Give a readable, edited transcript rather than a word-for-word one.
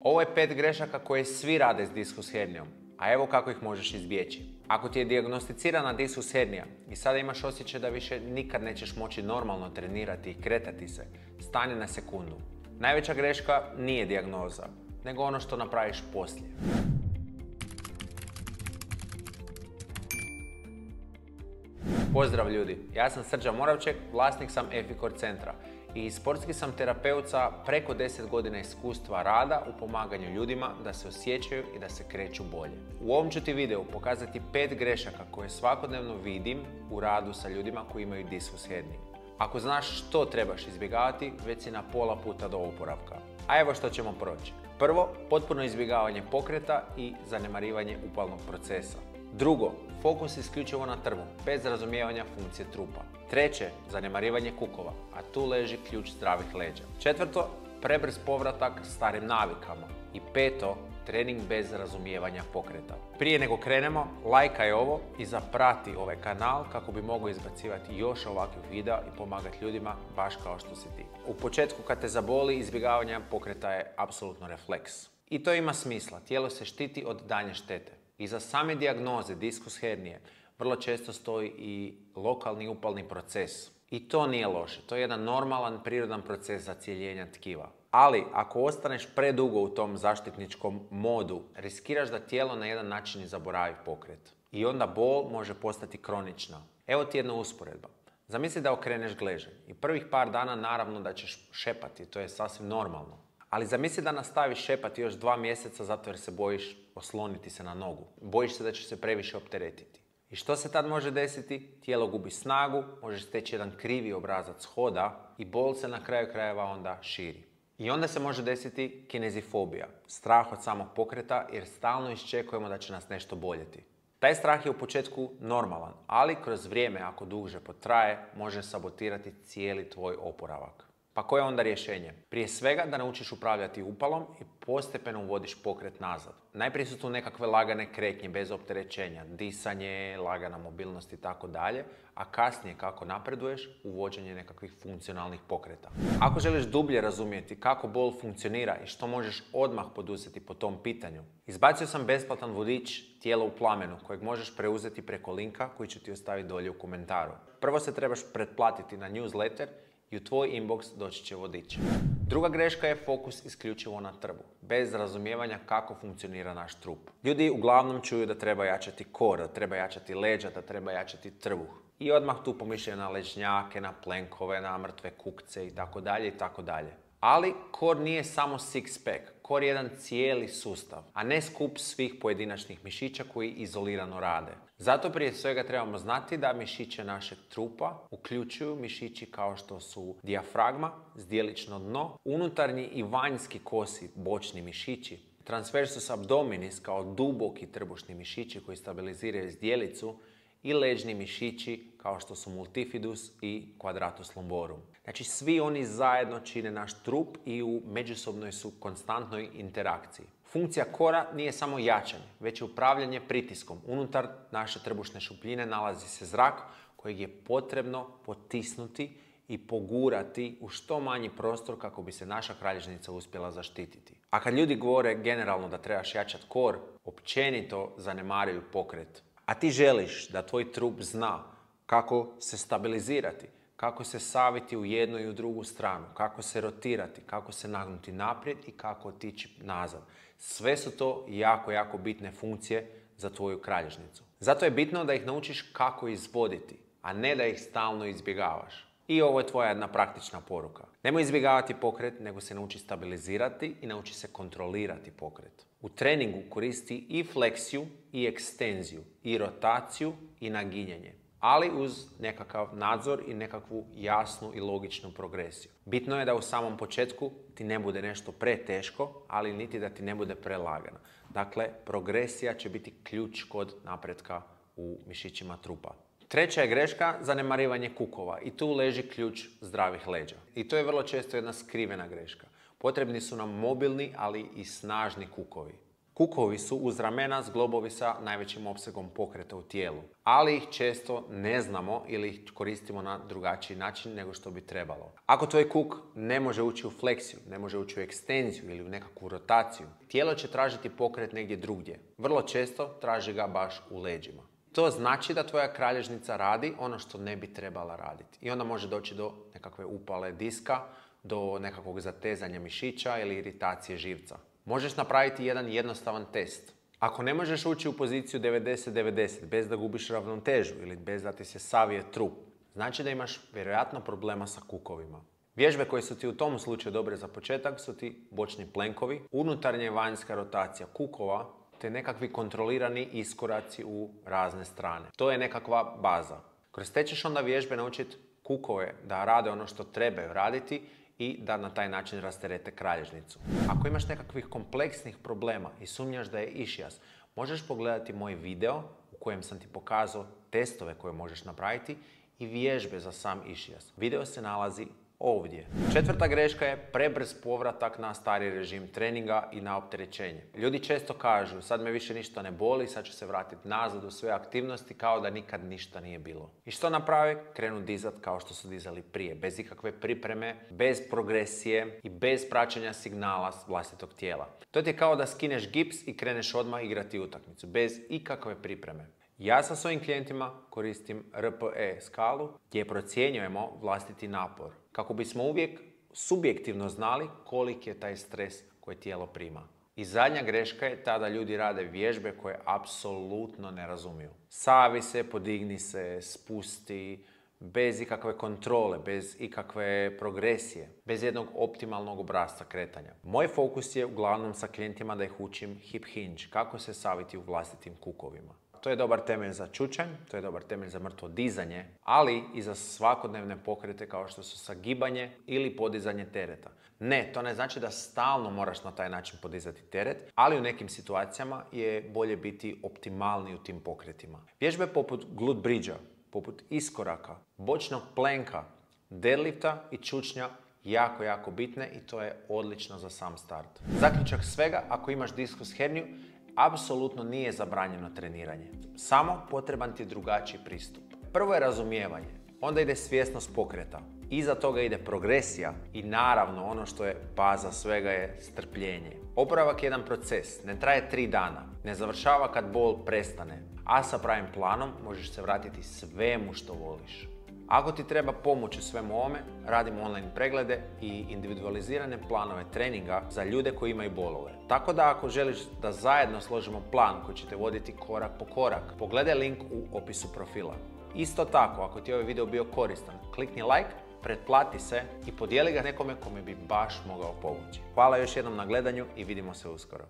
Ovo je 5 grešaka koje svi rade s diskus hernijom, a evo kako ih možeš izbjeći. Ako ti je dijagnosticirana diskus hernija i sada imaš osjećaj da više nikad nećeš moći normalno trenirati i kretati se, stani na sekundu. Najveća greška nije dijagnoza, nego ono što napraviš poslije. Pozdrav ljudi, ja sam Srđan Moravček, vlasnik sam Efikor centra i sportski sam terapeut sa preko 10 godina iskustva rada u pomaganju ljudima da se osjećaju i da se kreću bolje. U ovom ću ti videu pokazati 5 grešaka koje svakodnevno vidim u radu sa ljudima koji imaju diskus herniju. Ako znaš što trebaš izbjegavati, već si na pola puta do oporavka. A evo što ćemo proći. Prvo, potpuno izbjegavanje pokreta i zanemarivanje upalnog procesa. Drugo, fokus isključivo na trbu, bez razumijevanja funkcije trupa. Treće, zanemarivanje kukova, a tu leži ključ zdravih leđa. Četvrto, prebrz povratak starim navikama. I peto, trening bez razumijevanja pokreta. Prije nego krenemo, lajkaj ovo i zaprati ovaj kanal kako bi mogao izbacivati još ovakvih videa i pomagati ljudima baš kao što si ti. U početku kad te zaboli, izbjegavanje pokreta je apsolutno refleks. I to ima smisla, tijelo se štiti od daljnje štete. Iza same dijagnoze diskus hernije vrlo često stoji i lokalni upalni proces. I to nije loše, to je jedan normalan, prirodan proces zacijeljenja tkiva. Ali ako ostaneš predugo u tom zaštitničkom modu, riskiraš da tijelo na jedan način zaboravi pokret. I onda bol može postati kronična. Evo ti jedna usporedba. Zamisli da okreneš gležanj i prvih par dana naravno da ćeš šepati, to je sasvim normalno. Ali zamisli da nastaviš šepati još 2 mjeseca zato jer se bojiš osloniti se na nogu. Bojiš se da ćeš se previše opteretiti. I što se tad može desiti? Tijelo gubi snagu, možeš steći jedan krivi obrazac hoda i bol se na kraju krajeva onda širi. I onda se može desiti kinezifobija, strah od samog pokreta jer stalno iščekujemo da će nas nešto boljeti. Taj strah je u početku normalan, ali kroz vrijeme, ako duže potraje, može sabotirati cijeli tvoj oporavak. Pa koje je onda rješenje? Prije svega da naučiš upravljati upalom i postepeno uvodiš pokret nazad. Najprije su tu nekakve lagane kretnje bez opterećenja, disanje, lagana mobilnost i tako dalje, a kasnije kako napreduješ, uvođenje nekakvih funkcionalnih pokreta. Ako želiš dublje razumjeti kako bol funkcionira i što možeš odmah poduzeti po tom pitanju, izbacio sam besplatan vodič Tijelo u plamenu kojeg možeš preuzeti preko linka koji ću ti ostaviti dolje u komentaru. Prvo se trebaš pretplatiti na newsletter i u tvoj inbox doći će vodič. Druga greška je fokus isključivo na trbu, bez razumijevanja kako funkcionira naš trup. Ljudi uglavnom čuju da treba jačati kor, da treba jačati leđa, da treba jačati trbuh. I odmah tu pomišljaju na ležnjake, na plenkove, na mrtve kukce itd. itd. Ali kor nije samo six pack, kor je jedan cijeli sustav, a ne skup svih pojedinačnih mišića koji izolirano rade. Zato prije svega trebamo znati da mišiće našeg trupa uključuju mišići kao što su dijafragma, zdjelično dno, unutarnji i vanjski kosi, bočni mišići, transversus abdominis kao duboki trbušni mišići koji stabiliziraju zdjelicu i leđni mišići kao što su multifidus i quadratus lumborum. Znači svi oni zajedno čine naš trup i u međusobnoj su konstantnoj interakciji. Funkcija kora nije samo jačanje, već je upravljanje pritiskom. Unutar naše trbušne šupljine nalazi se zrak kojeg je potrebno potisnuti i pogurati u što manji prostor kako bi se naša kralježnica uspjela zaštititi. A kad ljudi govore generalno da trebaš jačati kor, općenito zanemaruju pokret. A ti želiš da tvoj trup zna kako se stabilizirati, kako se saviti u jednu i u drugu stranu, kako se rotirati, kako se nagnuti naprijed i kako otići nazad. Sve su to jako, jako bitne funkcije za tvoju kralježnicu. Zato je bitno da ih naučiš kako izvoditi, a ne da ih stalno izbjegavaš. I ovo je tvoja jedna praktična poruka. Nemoj izbjegavati pokret, nego se nauči stabilizirati i nauči se kontrolirati pokret. U treningu koristi i fleksiju, i ekstenziju, i rotaciju, i naginjanje. Ali uz nekakav nadzor i nekakvu jasnu i logičnu progresiju. Bitno je da u samom početku ti ne bude nešto preteško, ali niti da ti ne bude prelagano. Dakle, progresija će biti ključ kod napretka u mišićima trupa. Treća je greška zanemarivanje kukova i tu leži ključ zdravih leđa. I to je vrlo često jedna skrivena greška. Potrebni su nam mobilni, ali i snažni kukovi. Kukovi su uz ramena zglobovi sa najvećim opsegom pokreta u tijelu, ali ih često ne znamo ili ih koristimo na drugačiji način nego što bi trebalo. Ako tvoj kuk ne može ući u fleksiju, ne može ući u ekstenziju ili u nekakvu rotaciju, tijelo će tražiti pokret negdje drugdje. Vrlo često traži ga baš u leđima. To znači da tvoja kralježnica radi ono što ne bi trebala raditi. I onda može doći do nekakve upale diska, do nekakvog zatezanja mišića ili iritacije živca. Možeš napraviti jedan jednostavan test. Ako ne možeš ući u poziciju 90-90 bez da gubiš ravnotežu ili bez da ti se savije trup, znači da imaš vjerojatno problema sa kukovima. Vježbe koje su ti u tom slučaju dobre za početak su ti bočni plenkovi, unutarnja i vanjska rotacija kukova, te nekakvi kontrolirani iskoraci u razne strane. To je nekakva baza. Kroz te ćeš onda vježbe naučiti kukove da rade ono što trebaju raditi i da na taj način rasterete kralježnicu. Ako imaš nekakvih kompleksnih problema i sumnjaš da je išijas, možeš pogledati moj video u kojem sam ti pokazao testove koje možeš napraviti i vježbe za sam išijas. Video se nalazi ovdje. Četvrta greška je prebrz povratak na stari režim treninga i na opterećenje. Ljudi često kažu, sad me više ništa ne boli, sad ću se vratiti nazad u sve aktivnosti kao da nikad ništa nije bilo. I što naprave? Krenu dizat kao što su dizali prije, bez ikakve pripreme, bez progresije i bez praćenja signala vlastitog tijela. To ti je kao da skineš gips i kreneš odmah igrati utakmicu, bez ikakve pripreme. Ja sa svojim klijentima koristim RPE skalu gdje procjenjujemo vlastiti napor, kako bismo uvijek subjektivno znali koliki je taj stres koji tijelo prima. I zadnja greška je ta da ljudi rade vježbe koje apsolutno ne razumiju. Savi se, podigni se, spusti, bez ikakve kontrole, bez ikakve progresije, bez jednog optimalnog obrasca kretanja. Moj fokus je uglavnom sa klijentima da ih učim hip hinge, kako se saviti u vlastitim kukovima. To je dobar temelj za čučanj, to je dobar temelj za mrtvo dizanje, ali i za svakodnevne pokrete kao što su sagibanje ili podizanje tereta. Ne, to ne znači da stalno moraš na taj način podizati teret, ali u nekim situacijama je bolje biti optimalni u tim pokretima. Vježbe poput glute bridgea, poput iskoraka, bočnog plenka, deadlifta i čučnja jako bitne i to je odlično za sam start. Zaključak svega, ako imaš diskus herniju, apsolutno nije zabranjeno treniranje. Samo potreban ti je drugačiji pristup. Prvo je razumijevanje, onda ide svjesnost pokreta. Iza toga ide progresija i naravno ono što je baza svega je strpljenje. Oporavak je jedan proces, ne traje 3 dana, ne završava kad bol prestane, a sa pravim planom možeš se vratiti svemu što voliš. Ako ti treba pomoć u svemu ovome, radimo online preglede i individualizirane planove treninga za ljude koji imaju bolove. Tako da ako želiš da zajedno složimo plan koji će te voditi korak po korak, pogledaj link u opisu profila. Isto tako, ako ti je ovaj video bio koristan, klikni like, pretplati se i podijeli ga nekome kome bi baš mogao pomoći. Hvala još jednom na gledanju i vidimo se uskoro.